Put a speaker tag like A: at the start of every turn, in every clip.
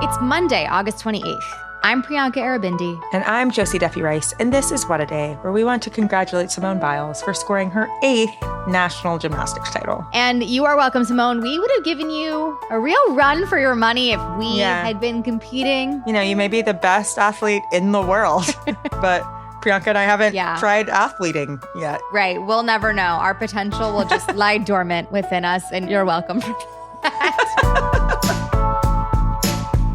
A: It's Monday, August 28th. I'm Priyanka Arabindi.
B: And I'm Josie Duffy-Rice, and this is What a Day, where we want to congratulate Simone Biles for scoring her 8th national gymnastics title.
A: And you are welcome, Simone. We would have given you a real run for your money if we had been competing.
B: You know, you may be the best athlete in the world, but Priyanka and I haven't tried athleting yet.
A: Right. We'll never know. Our potential will just lie dormant within us, and you're welcome for that.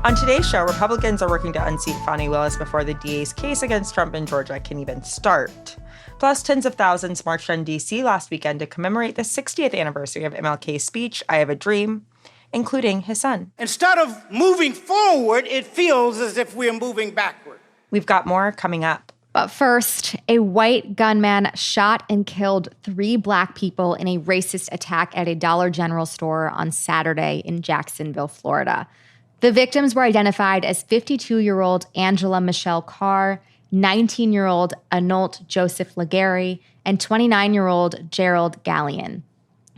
B: On today's show, Republicans are working to unseat Fani Willis before the DA's case against Trump in Georgia can even start. Plus, tens of thousands marched on D.C. last weekend to commemorate the 60th anniversary of MLK's speech, I Have a Dream, including his son.
C: Instead of moving forward, it feels as if we're moving backward.
B: We've got more coming up.
A: But first, a white gunman shot and killed 3 black people in a racist attack at a Dollar General store on Saturday in Jacksonville, Florida. The victims were identified as 52-year-old Angela Michelle Carr, 19-year-old Anolt Joseph Legary, and 29-year-old Gerald Gallion.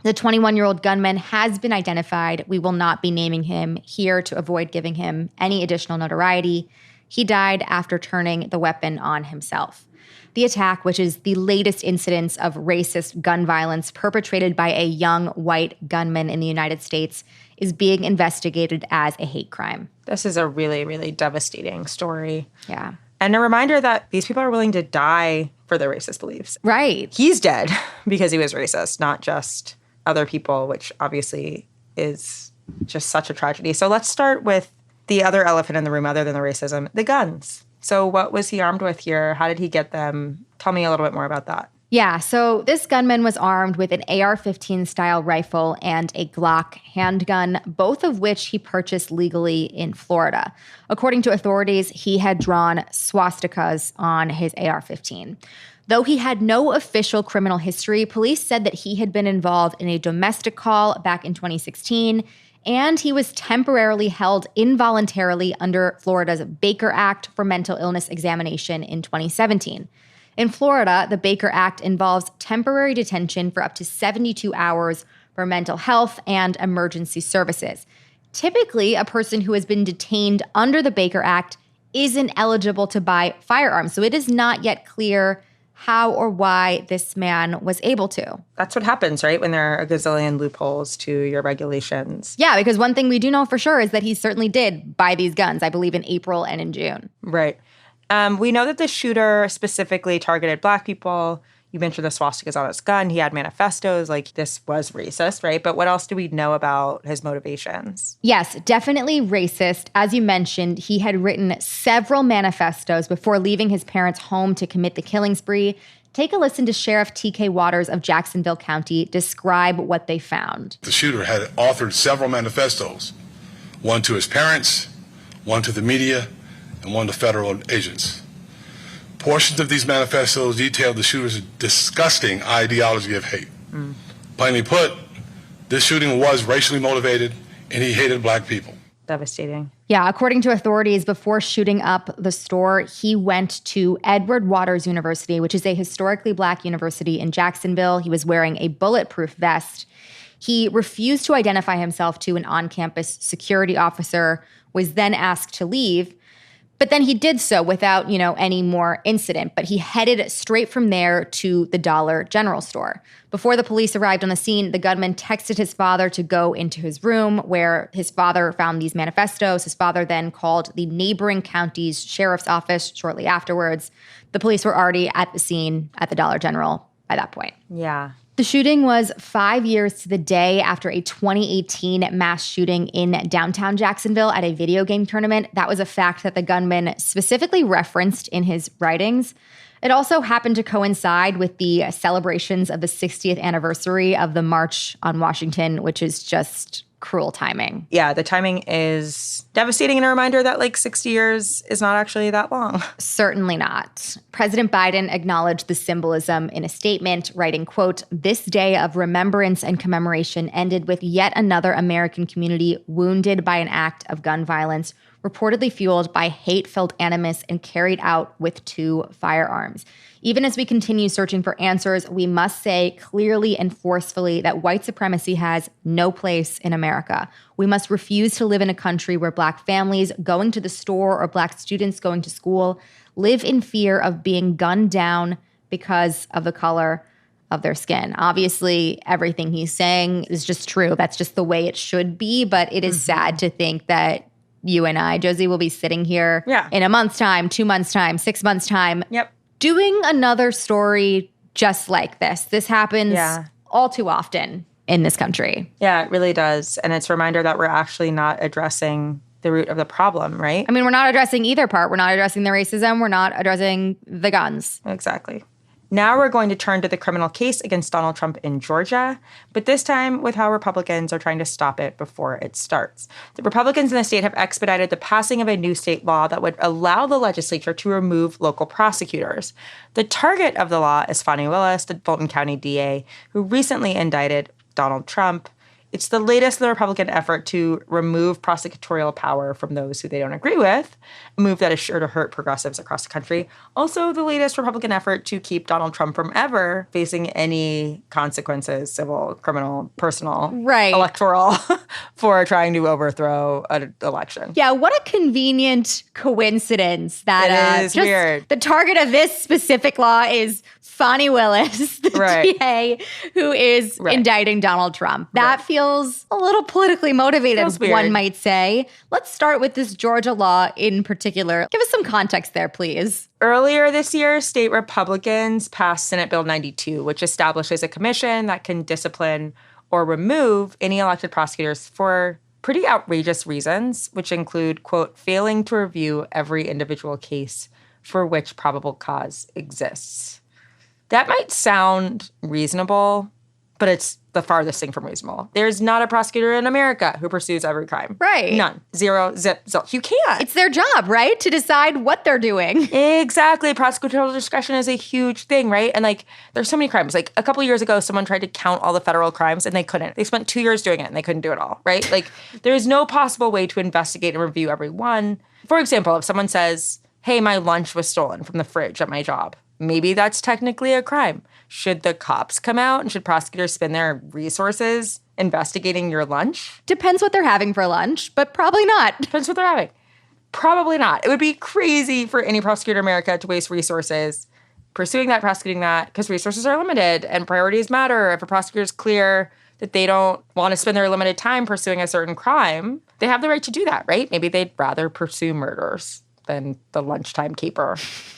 A: The 21-year-old gunman has been identified. We will not be naming him here to avoid giving him any additional notoriety. He died after turning the weapon on himself. The attack, which is the latest incidence of racist gun violence perpetrated by a young white gunman in the United States, is being investigated as a hate crime.
B: This is a really, really devastating story.
A: Yeah.
B: And a reminder that these people are willing to die for their racist beliefs.
A: Right.
B: He's dead because he was racist, not just other people, which obviously is just such a tragedy. So let's start with the other elephant in the room other than the racism, the guns. So what was he armed with here? How did he get them? Tell me a little bit more about that.
A: Yeah, so this gunman was armed with an AR-15 style rifle and a Glock handgun, both of which he purchased legally in Florida. According to authorities, he had drawn swastikas on his AR-15. Though he had no official criminal history, police said that he had been involved in a domestic call back in 2016, and he was temporarily held involuntarily under Florida's Baker Act for mental illness examination in 2017. In Florida, the Baker Act involves temporary detention for up to 72 hours for mental health and emergency services. Typically, a person who has been detained under the Baker Act isn't eligible to buy firearms, so it is not yet clear how or why this man was able to.
B: That's what happens, right? When there are a gazillion loopholes to your regulations.
A: Yeah, because one thing we do know for sure is that he certainly did buy these guns, I believe in April and in June.
B: Right. We know that the shooter specifically targeted black people. You mentioned the swastikas on his gun. He had manifestos. Like, this was racist, right? But what else do we know about his motivations? Yes,
A: definitely racist. As you mentioned, he had written several manifestos before leaving his parents' home to commit the killing spree. Take a listen to Sheriff T.K. Waters of Jacksonville County describe what they found.
D: The shooter had authored several manifestos, one to his parents, one to the media, and one to federal agents. Portions of these manifestos detailed the shooter's disgusting ideology of hate. Plainly put, this shooting was racially motivated, and he hated black people.
B: Devastating.
A: Yeah, according to authorities, before shooting up the store, he went to Edward Waters University, which is a historically black university in Jacksonville. He was wearing a bulletproof vest. He refused to identify himself to an on-campus security officer, was then asked to leave. But then he did so without, any more incident. But he headed straight from there to the Dollar General store. Before the police arrived on the scene, the gunman texted his father to go into his room where his father found these manifestos. His father then called the neighboring county's sheriff's office shortly afterwards. The police were already at the scene at the Dollar General by that point.
B: Yeah.
A: The shooting was 5 years to the day after a 2018 mass shooting in downtown Jacksonville at a video game tournament. That was a fact that the gunman specifically referenced in his writings. It also happened to coincide with the celebrations of the 60th anniversary of the March on Washington, which is just cruel timing.
B: Yeah, the timing is devastating and a reminder that 60 years is not actually that long.
A: Certainly not. President Biden acknowledged the symbolism in a statement, writing, quote, "This day of remembrance and commemoration ended with yet another American community wounded by an act of gun violence, reportedly fueled by hate-filled animus and carried out with 2 firearms. Even as we continue searching for answers, we must say clearly and forcefully that white supremacy has no place in America. America. We must refuse to live in a country where Black families going to the store or Black students going to school live in fear of being gunned down because of the color of their skin. Obviously, everything he's saying is just true. That's just the way it should be. But it is sad to think that you and I, Josie, will be sitting here in a month's time, 2 months' time, 6 months' time, doing another story just like this. This happens all too often in this country.
B: Yeah, it really does. And it's a reminder that we're actually not addressing the root of the problem, right?
A: I mean, we're not addressing either part. We're not addressing the racism. We're not addressing the guns.
B: Exactly. Now we're going to turn to the criminal case against Donald Trump in Georgia, but this time with how Republicans are trying to stop it before it starts. The Republicans in the state have expedited the passing of a new state law that would allow the legislature to remove local prosecutors. The target of the law is Fani Willis, the Fulton County DA, who recently indicted Donald Trump. It's the latest in the Republican effort to remove prosecutorial power from those who they don't agree with, a move that is sure to hurt progressives across the country. Also, the latest Republican effort to keep Donald Trump from ever facing any consequences, civil, criminal, personal, electoral, for trying to overthrow an election.
A: Yeah, what a convenient coincidence that
B: it is weird.
A: The target of this specific law is Fani Willis, the DA, who is indicting Donald Trump. That feels a little politically motivated, one might say. Let's start with this Georgia law in particular. Give us some context there, please.
B: Earlier this year, state Republicans passed Senate Bill 92, which establishes a commission that can discipline or remove any elected prosecutors for pretty outrageous reasons, which include, quote, failing to review every individual case for which probable cause exists. That might sound reasonable, but it's the farthest thing from reasonable. There's not a prosecutor in America who pursues every crime.
A: Right.
B: None. Zero. Zip. Zilch. You can't.
A: It's their job, right? To decide what they're doing.
B: Exactly. Prosecutorial discretion is a huge thing, right? And there's so many crimes. A couple years ago, someone tried to count all the federal crimes and they couldn't. They spent 2 years doing it and they couldn't do it all, right? There's no possible way to investigate and review every one. For example, if someone says, hey, my lunch was stolen from the fridge at my job, maybe that's technically a crime. Should the cops come out and should prosecutors spend their resources investigating your lunch?
A: Depends what they're having for lunch, but probably not.
B: Depends what they're having. Probably not. It would be crazy for any prosecutor in America to waste resources pursuing that, prosecuting that, because resources are limited and priorities matter. If a prosecutor is clear that they don't want to spend their limited time pursuing a certain crime, they have the right to do that, right? Maybe they'd rather pursue murders than the lunchtime caper.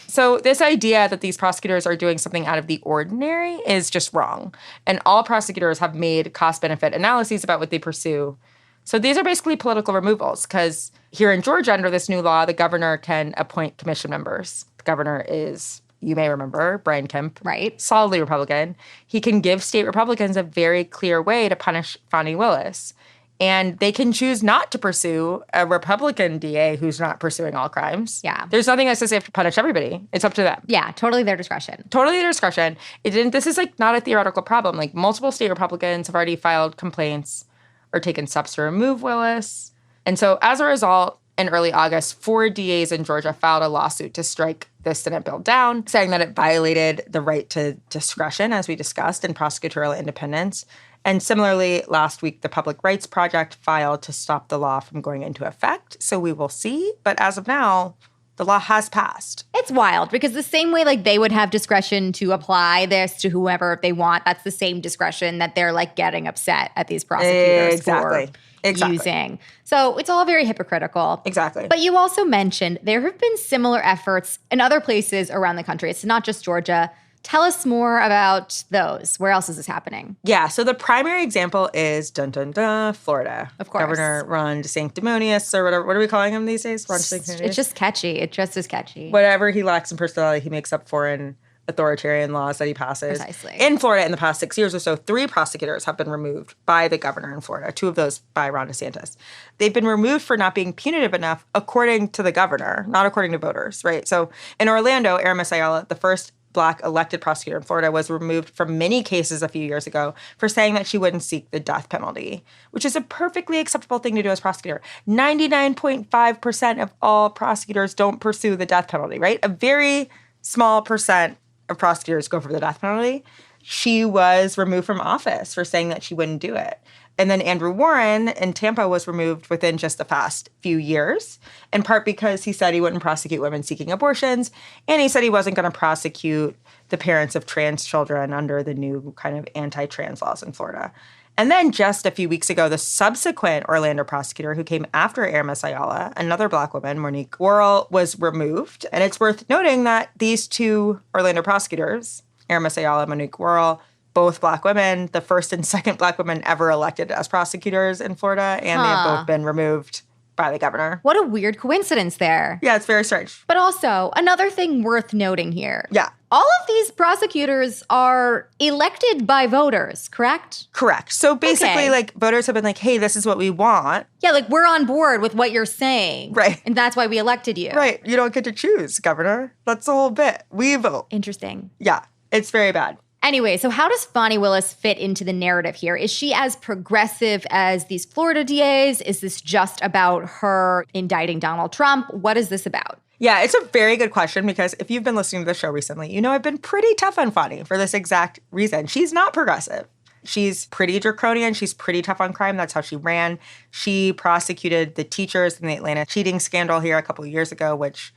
B: So this idea that these prosecutors are doing something out of the ordinary is just wrong. And all prosecutors have made cost-benefit analyses about what they pursue. So these are basically political removals because here in Georgia, under this new law, the governor can appoint commission members. The governor is, you may remember, Brian Kemp.
A: Right.
B: Solidly Republican. He can give state Republicans a very clear way to punish Fani Willis. And they can choose not to pursue a Republican DA who's not pursuing all crimes.
A: Yeah.
B: There's nothing that says they have to punish everybody. It's up to them.
A: Yeah, totally their discretion.
B: Totally their discretion. This is not a theoretical problem. Multiple state Republicans have already filed complaints or taken steps to remove Willis. And so as a result, in early August, 4 DAs in Georgia filed a lawsuit to strike this Senate bill down, saying that it violated the right to discretion, as we discussed, and prosecutorial independence. And similarly, last week, the Public Rights Project filed to stop the law from going into effect. So we will see. But as of now, the law has passed.
A: It's wild because the same way they would have discretion to apply this to whoever they want, that's the same discretion that they're getting upset at these prosecutors for using. So it's all very hypocritical.
B: Exactly.
A: But you also mentioned there have been similar efforts in other places around the country. It's not just Georgia. Tell us more about those. Where else is this happening?
B: Yeah, so the primary example is, Florida.
A: Of course.
B: Governor Ron DeSanctimonious, or whatever. What are we calling him these days? Ron DeSanctimonious?
A: It's just catchy. It just is catchy.
B: Whatever he lacks in personality, he makes up for in authoritarian laws that he passes.
A: Precisely.
B: In Florida, in the past 6 years or so, 3 prosecutors have been removed by the governor in Florida, 2 of those by Ron DeSantis. They've been removed for not being punitive enough, according to the governor, not according to voters, right? So in Orlando, Aramis Ayala, the first Black elected prosecutor in Florida, was removed from many cases a few years ago for saying that she wouldn't seek the death penalty, which is a perfectly acceptable thing to do as prosecutor. 99.5% of all prosecutors don't pursue the death penalty, right? A very small percent of prosecutors go for the death penalty. She was removed from office for saying that she wouldn't do it. And then Andrew Warren in Tampa was removed within just the past few years, in part because he said he wouldn't prosecute women seeking abortions, and he said he wasn't going to prosecute the parents of trans children under the new kind of anti-trans laws in Florida. And then just a few weeks ago, the subsequent Orlando prosecutor who came after Aramis Ayala, another Black woman, Monique Worrell, was removed. And it's worth noting that these two Orlando prosecutors, Aramis Ayala, Monique Worrell, both Black women, the first and second Black women ever elected as prosecutors in Florida, and they have both been removed by the governor.
A: What a weird coincidence there.
B: Yeah, it's very strange.
A: But also, another thing worth noting here.
B: Yeah.
A: All of these prosecutors are elected by voters, correct?
B: Correct. So basically, like, voters have been like, hey, this is what we want.
A: Yeah, like, we're on board with what you're saying.
B: Right.
A: And that's why we elected you.
B: Right. You don't get to choose, governor. That's the whole bit. We vote.
A: Interesting.
B: Yeah. It's very bad.
A: Anyway, so how does Fani Willis fit into the narrative here? Is she as progressive as these Florida DAs? Is this just about her indicting Donald Trump? What is this about?
B: Yeah, it's a very good question because if you've been listening to the show recently, you know I've been pretty tough on Fani for this exact reason. She's not progressive. She's pretty draconian. She's pretty tough on crime. That's how she ran. She prosecuted the teachers in the Atlanta cheating scandal here a couple of years ago, which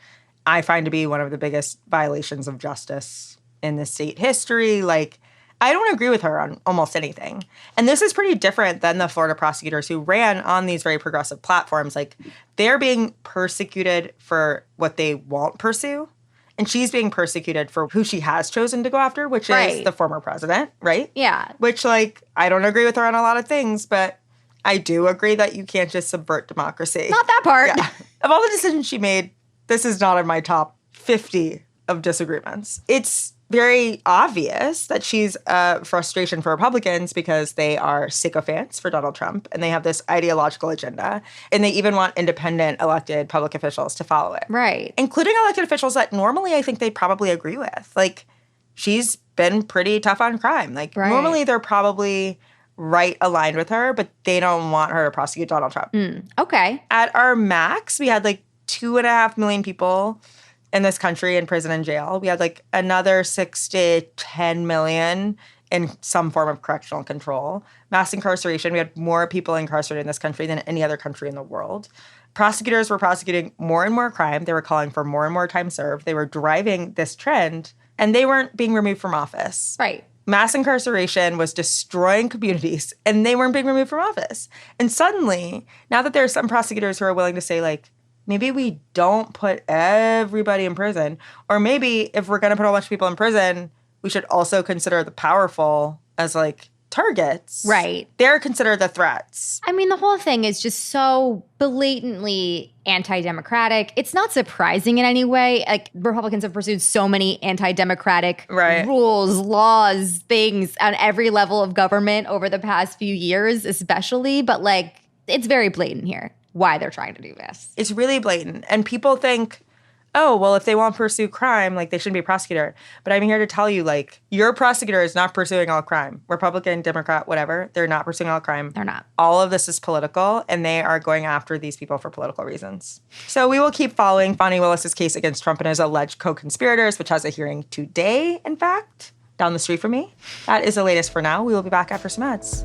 B: I find to be one of the biggest violations of justice in the state history. Like, I don't agree with her on almost anything. And this is pretty different than the Florida prosecutors who ran on these very progressive platforms. Like, they're being persecuted for what they won't pursue. And she's being persecuted for who she has chosen to go after, which is the former president, right?
A: Yeah.
B: Which, like, I don't agree with her on a lot of things, but I do agree that you can't just subvert democracy.
A: Not that part.
B: Yeah. Of all the decisions she made, this is not in my top 50 of disagreements. It's very obvious that she's a frustration for Republicans because they are sycophants for Donald Trump and they have this ideological agenda. And they even want independent elected public officials to follow it.
A: Right.
B: Including elected officials that normally I think they probably agree with. Like, she's been pretty tough on crime. Like, normally they're probably right aligned with her, but they don't want her to prosecute Donald Trump.
A: Okay.
B: At our max, we had like 2.5 million people in this country in prison and jail. We had like another 6 to 10 million in some form of correctional control. Mass incarceration, we had more people incarcerated in this country than any other country in the world. Prosecutors were prosecuting more and more crime. They were calling for more and more time served. They were driving this trend, and they weren't being removed from office.
A: Right.
B: Mass incarceration was destroying communities, and they weren't being removed from office. And suddenly, now that there are some prosecutors who are willing to say, like, maybe we don't put everybody in prison. Or maybe if we're going to put a bunch of people in prison, we should also consider the powerful as, like, targets.
A: Right.
B: They're considered the threats.
A: I mean, the whole thing is just so blatantly anti-democratic. It's not surprising in any way. Like, Republicans have pursued so many anti-democratic rules, laws, things on every level of government over the past few years, especially. But, like, it's very blatant here why they're trying to do this.
B: It's really blatant. And people think, oh, well, if they won't pursue crime, like, they shouldn't be a prosecutor. But I'm here to tell you, like, your prosecutor is not pursuing all crime. Republican, Democrat, whatever, they're not pursuing all crime.
A: They're not.
B: All of this is political, and they are going after these people for political reasons. So we will keep following Fani Willis's case against Trump and his alleged co-conspirators, which has a hearing today, in fact, down the street from me. That is the latest for now. We will be back after some ads.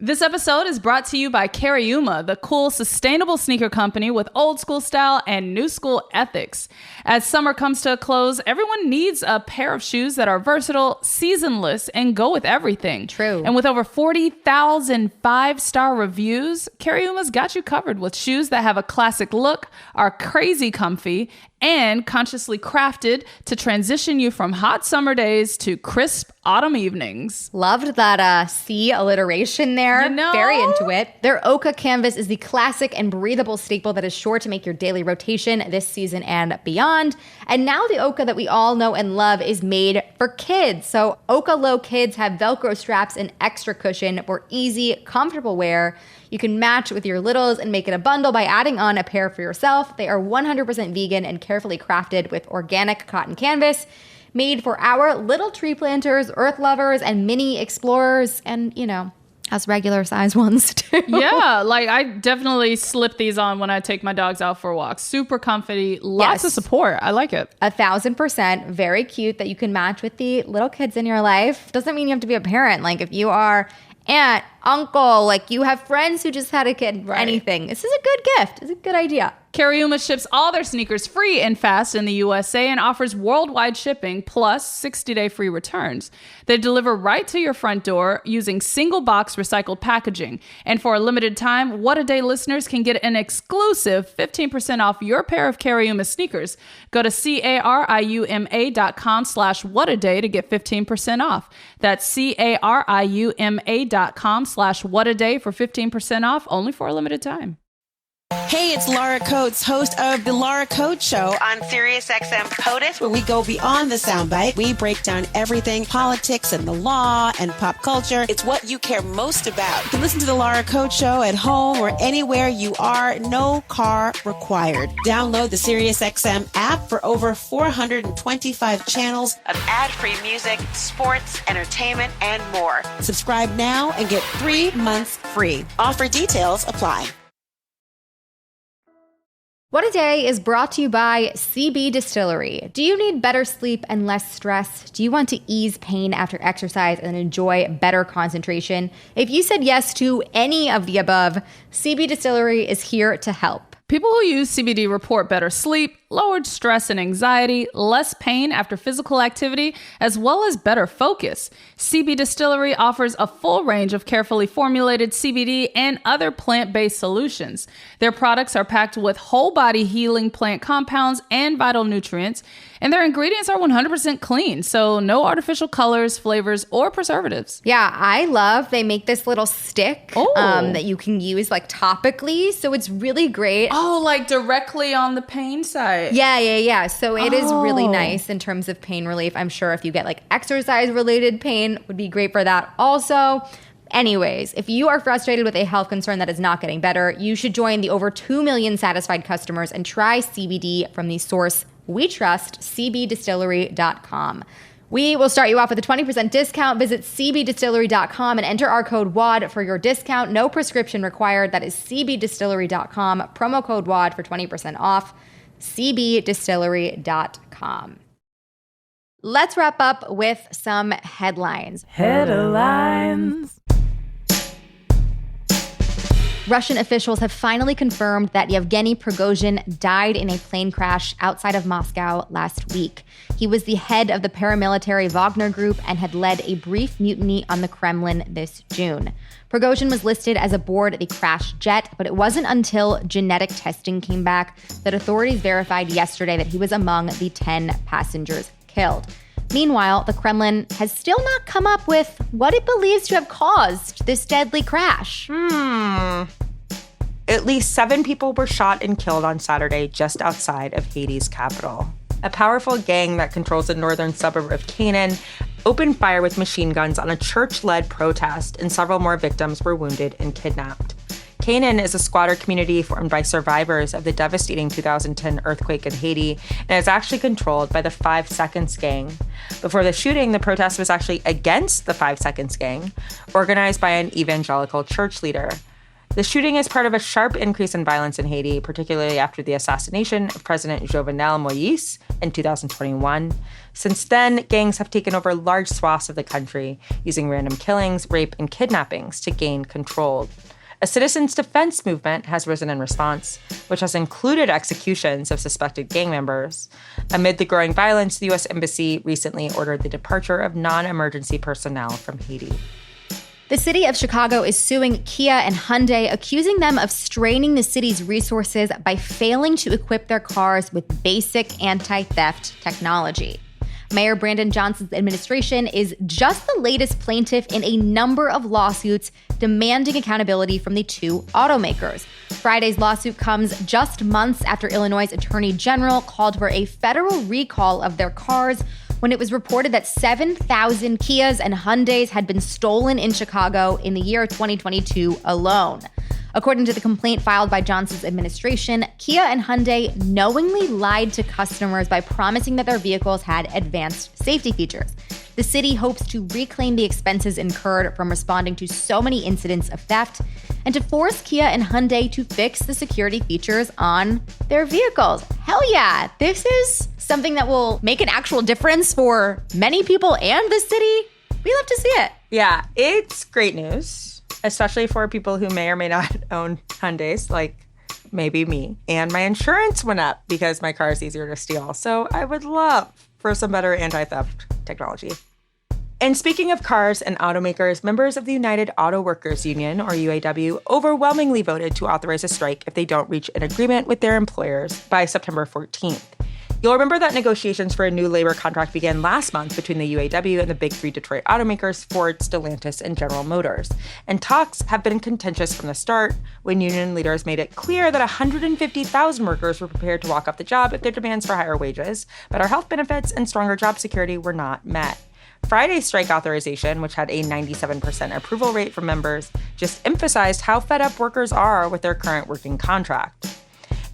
E: This episode is brought to you by Cariuma, the cool, sustainable sneaker company with old school style and new school ethics. As summer comes to a close, everyone needs a pair of shoes that are versatile, seasonless, and go with everything.
A: True.
E: And with over 40,000 five-star reviews, Cariuma's got you covered with shoes that have a classic look, are crazy comfy, and consciously crafted to transition you from hot summer days to crisp autumn evenings.
A: Loved that C alliteration there.
E: You know?
A: Very into it. Their Oka canvas is the classic and breathable staple that is sure to make your daily rotation this season and beyond. And now the Oka that we all know and love is made for kids. So Oka Low Kids have Velcro straps and extra cushion for easy, comfortable wear. You can match with your littles and make it a bundle by adding on a pair for yourself. They are 100% vegan and carefully crafted with organic cotton canvas, made for our little tree planters, earth lovers, and mini explorers. And, you know, As regular size ones too.
E: Yeah, like I definitely slip these on when I take my dogs out for walks. Super comfy, lots of support. I like it.
A: 1,000%. Very cute that you can match with the little kids in your life. Doesn't mean you have to be a parent. Like if you are aunt, uncle, like you have friends who just had a kid, anything. This is a good gift. It's a good idea.
E: Cariuma ships all their sneakers free and fast in the USA and offers worldwide shipping plus 60-day free returns. They deliver right to your front door using single box recycled packaging. And for a limited time, What a Day listeners can get an exclusive 15% off your pair of Cariuma sneakers. Go to cariuma.com/whataday to get 15% off. That's cariuma.com/whataday for 15% off, only for a limited time.
F: Hey, it's Laura Coates, host of The Laura Coates Show on SiriusXM POTUS, where we go beyond the soundbite. We break down everything, politics and the law and pop culture. It's what you care most about. You can listen to The Laura Coates Show at home or anywhere you are. No car required. Download the SiriusXM app for over 425 channels of ad-free music, sports, entertainment, and more. Subscribe now and get 3 months free. Offer details apply.
A: What a Day is brought to you by CB Distillery. Do you need better sleep and less stress? Do you want to ease pain after exercise and enjoy better concentration? If you said yes to any of the above, CB Distillery is here to help.
E: People who use CBD report better sleep, lowered stress and anxiety, less pain after physical activity, as well as better focus. CB Distillery offers a full range of carefully formulated CBD and other plant-based solutions. Their products are packed with whole-body healing plant compounds and vital nutrients, and their ingredients are 100% clean, so no artificial colors, flavors, or preservatives.
A: Yeah, I love they make this little stick that you can use like topically, so it's really great.
E: Oh, like directly on the pain side.
A: Yeah. So it is really nice in terms of pain relief. I'm sure if you get like exercise-related pain, would be great for that also. Anyways, if you are frustrated with a health concern that is not getting better, you should join the over 2 million satisfied customers and try CBD from the source we trust, cbdistillery.com. We will start you off with a 20% discount. Visit cbdistillery.com and enter our code WAD for your discount. No prescription required. That is cbdistillery.com. Promo code WAD for 20% off. cbdistillery.com. Let's wrap up with some headlines.
E: Headlines.
A: Russian officials have finally confirmed that Yevgeny Prigozhin died in a plane crash outside of Moscow last week. He was the head of the paramilitary Wagner Group and had led a brief mutiny on the Kremlin this June. Prigozhin was listed as aboard the crashed jet, but it wasn't until genetic testing came back that authorities verified yesterday that he was among the 10 passengers killed. Meanwhile, the Kremlin has still not come up with what it believes to have caused this deadly crash.
B: At least 7 people were shot and killed on Saturday just outside of Haiti's capital. A powerful gang that controls the northern suburb of Canaan opened fire with machine guns on a church-led protest, and several more victims were wounded and kidnapped. Canaan is a squatter community formed by survivors of the devastating 2010 earthquake in Haiti and is actually controlled by the 5 Seconds gang. Before the shooting, the protest was actually against the 5 Seconds gang, organized by an evangelical church leader. The shooting is part of a sharp increase in violence in Haiti, particularly after the assassination of President Jovenel Moïse in 2021. Since then, gangs have taken over large swaths of the country, using random killings, rape, and kidnappings to gain control. A citizens' defense movement has risen in response, which has included executions of suspected gang members. Amid the growing violence, the U.S. Embassy recently ordered the departure of non-emergency personnel from Haiti.
A: The city of Chicago is suing Kia and Hyundai, accusing them of straining the city's resources by failing to equip their cars with basic anti-theft technology. Mayor Brandon Johnson's administration is just the latest plaintiff in a number of lawsuits demanding accountability from the two automakers. Friday's lawsuit comes just months after Illinois' Attorney General called for a federal recall of their cars when it was reported that 7,000 Kias and Hyundais had been stolen in Chicago in the year 2022 alone. According to the complaint filed by Johnson's administration, Kia and Hyundai knowingly lied to customers by promising that their vehicles had advanced safety features. The city hopes to reclaim the expenses incurred from responding to so many incidents of theft and to force Kia and Hyundai to fix the security features on their vehicles. Hell yeah, this is something that will make an actual difference for many people and the city. We love to see it.
B: Yeah, it's great news, especially for people who may or may not own Hyundais, like maybe me. And my insurance went up because my car is easier to steal. So I would love for some better anti-theft technology. And speaking of cars and automakers, members of the United Auto Workers Union, or UAW, overwhelmingly voted to authorize a strike if they don't reach an agreement with their employers by September 14th. You'll remember that negotiations for a new labor contract began last month between the UAW and the big three Detroit automakers, Ford, Stellantis, and General Motors. And talks have been contentious from the start, when union leaders made it clear that 150,000 workers were prepared to walk off the job if their demands for higher wages, better health benefits, and stronger job security were not met. Friday's strike authorization, which had a 97% approval rate from members, just emphasized how fed up workers are with their current working contract.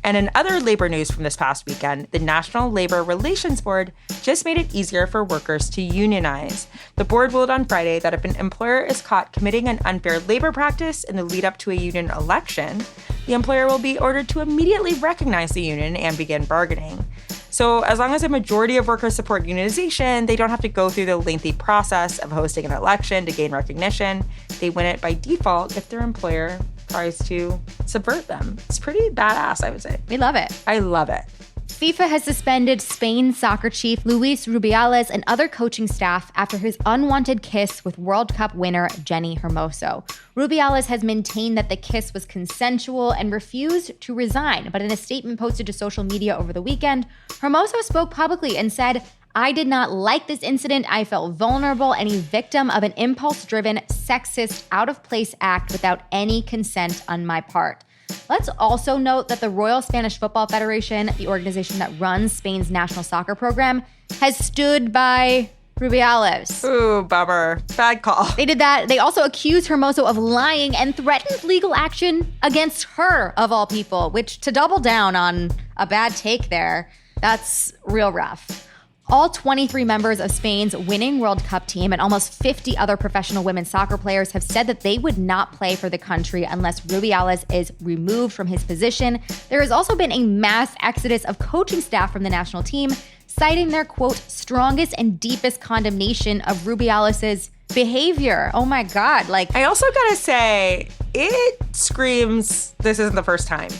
B: And in other labor news from this past weekend, the National Labor Relations Board just made it easier for workers to unionize. The board ruled on Friday that if an employer is caught committing an unfair labor practice in the lead up to a union election, the employer will be ordered to immediately recognize the union and begin bargaining. So as long as a majority of workers support unionization, they don't have to go through the lengthy process of hosting an election to gain recognition. They win it by default if their employer tries to subvert them. It's pretty badass, I would say.
A: We love it.
B: I love it.
A: FIFA has suspended Spain's soccer chief Luis Rubiales and other coaching staff after his unwanted kiss with World Cup winner Jenny Hermoso. Rubiales has maintained that the kiss was consensual and refused to resign, but in a statement posted to social media over the weekend, Hermoso spoke publicly and said, "I did not like this incident. I felt vulnerable and a victim of an impulse-driven, sexist, out-of-place act without any consent on my part." Let's also note that the Royal Spanish Football Federation, the organization that runs Spain's national soccer program, has stood by Rubiales.
B: Ooh, bummer. Bad call.
A: They did that. They also accused Hermoso of lying and threatened legal action against her, of all people, which, to double down on a bad take there, that's real rough. All 23 members of Spain's winning World Cup team and almost 50 other professional women's soccer players have said that they would not play for the country unless Rubiales is removed from his position. There has also been a mass exodus of coaching staff from the national team, citing their, quote, strongest and deepest condemnation of Rubiales' behavior. Oh my God.
B: I also gotta say, it screams this isn't the first time.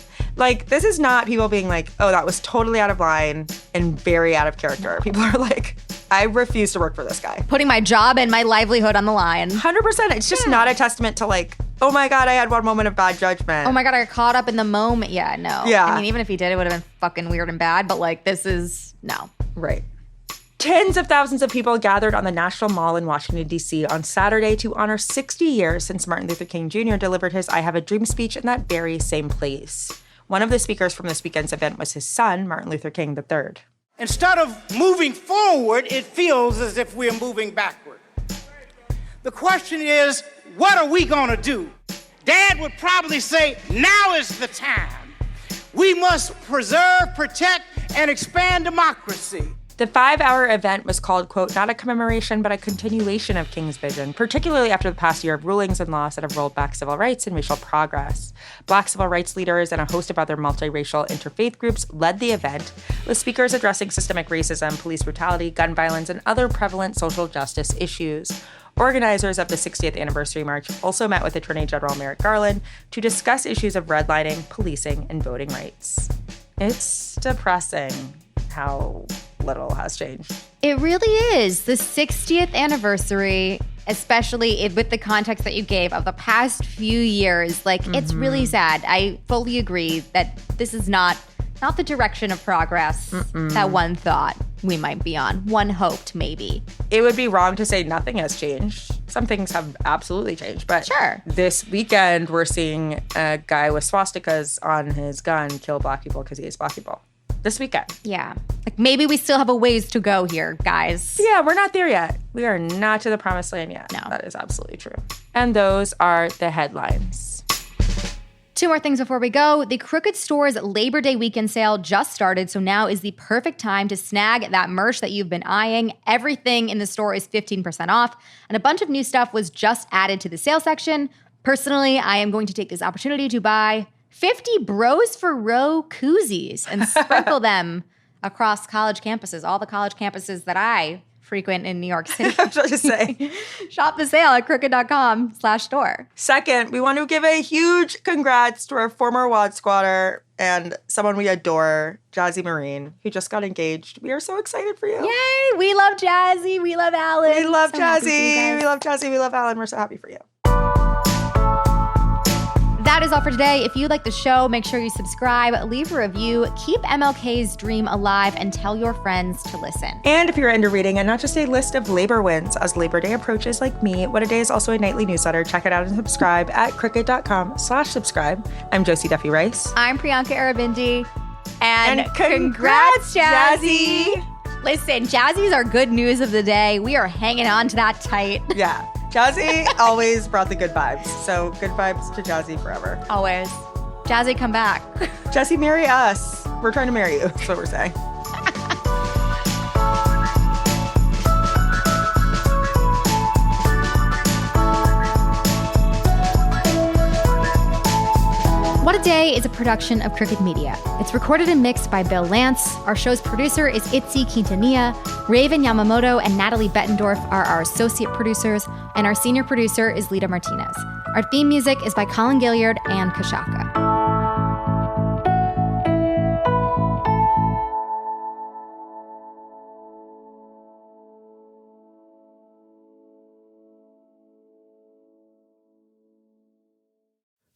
B: This is not people being like, oh, that was totally out of line and very out of character. People are like, I refuse to work for this guy.
A: Putting my job and my livelihood on the line.
B: 100%. It's just not a testament to oh my God, I had one moment of bad judgment.
A: Oh my God, I got caught up in the moment. Yeah, no.
B: Yeah.
A: I mean, even if he did, it would have been fucking weird and bad, but this is, no.
B: Right. Tens of thousands of people gathered on the National Mall in Washington, D.C. on Saturday to honor 60 years since Martin Luther King Jr. delivered his I Have a Dream speech in that very same place. One of the speakers from this weekend's event was his son, Martin Luther King III.
C: Instead of moving forward, it feels as if we're moving backward. The question is, what are we going to do? Dad would probably say, now is the time. We must preserve, protect, and expand democracy.
B: The 5-hour event was called, quote, not a commemoration, but a continuation of King's vision, particularly after the past year of rulings and laws that have rolled back civil rights and racial progress. Black civil rights leaders and a host of other multiracial interfaith groups led the event, with speakers addressing systemic racism, police brutality, gun violence, and other prevalent social justice issues. Organizers of the 60th anniversary march also met with Attorney General Merrick Garland to discuss issues of redlining, policing, and voting rights. It's depressing how little has changed.
A: It really is. The 60th anniversary, especially with the context that you gave of the past few years, it's really sad. I fully agree that this is not the direction of progress that one thought we might be on. One hoped, maybe.
B: It would be wrong to say nothing has changed. Some things have absolutely changed, but
A: sure.
B: This weekend we're seeing a guy with swastikas on his gun kill Black people because he hates Black people. This weekend.
A: Yeah. Maybe we still have a ways to go here, guys.
B: Yeah, we're not there yet. We are not to the promised land yet.
A: No.
B: That is absolutely true. And those are the headlines.
A: Two more things before we go. The Crooked Store's Labor Day weekend sale just started, so now is the perfect time to snag that merch that you've been eyeing. Everything in the store is 15% off, and a bunch of new stuff was just added to the sale section. Personally, I am going to take this opportunity to buy 50 Bros for Row koozies and sprinkle them across college campuses, all the college campuses that I frequent in New York City.
B: I was about to say.
A: Shop the sale at crooked.com/store.
B: Second, we want to give a huge congrats to our former WAD squatter and someone we adore, Jazzy Marine, who just got engaged. We are so excited for you.
A: Yay! We love Jazzy. We love Alan.
B: We love
A: So happy for you
B: Jazzy.
A: guys.
B: We love Jazzy. We love Alan. We're so happy for you.
A: That is all for today. If you like the show, make sure you subscribe, leave a review, keep MLK's dream alive, and tell your friends to listen.
B: And if you're into reading and not just a list of labor wins as Labor Day approaches like me, What a Day is also a nightly newsletter. Check it out and subscribe at crooked.com/subscribe. I'm Josie Duffy Rice.
A: I'm Priyanka Arabindi. And
B: congrats, Jazzy.
A: Listen, Jazzy's our good news of the day. We are hanging on to that tight.
B: Yeah. Jazzy always brought the good vibes. So good vibes to Jazzy forever.
A: Always. Jazzy, come back.
B: Jazzy, marry us. We're trying to marry you. That's what we're saying.
A: What a Day is a production of Crooked Media. It's recorded and mixed by Bill Lance. Our show's producer is Itzi Quintanilla. Raven Yamamoto and Natalie Bettendorf are our associate producers, and our senior producer is Lita Martinez. Our theme music is by Colin Gilliard and Kashaka.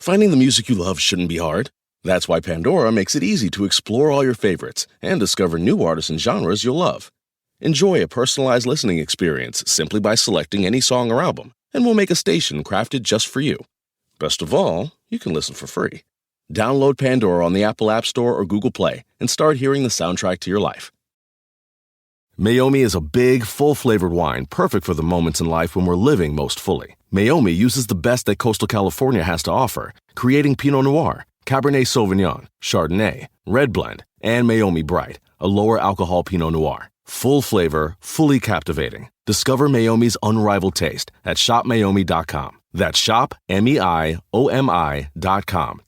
G: Finding the music you love shouldn't be hard. That's why Pandora makes it easy to explore all your favorites and discover new artists and genres you'll love. Enjoy a personalized listening experience simply by selecting any song or album, and we'll make a station crafted just for you. Best of all, you can listen for free. Download Pandora on the Apple App Store or Google Play and start hearing the soundtrack to your life. Meiomi is a big, full-flavored wine perfect for the moments in life when we're living most fully. Meiomi uses the best that coastal California has to offer, creating Pinot Noir, Cabernet Sauvignon, Chardonnay, Red Blend, and Meiomi Bright, a lower alcohol Pinot Noir. Full flavor, fully captivating. Discover Meiomi's unrivaled taste at shopmeiomi.com. That's shop, MEIOMI.com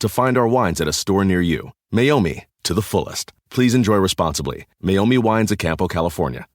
G: to find our wines at a store near you. Meiomi, to the fullest. Please enjoy responsibly. Meiomi Wines of Campo, California.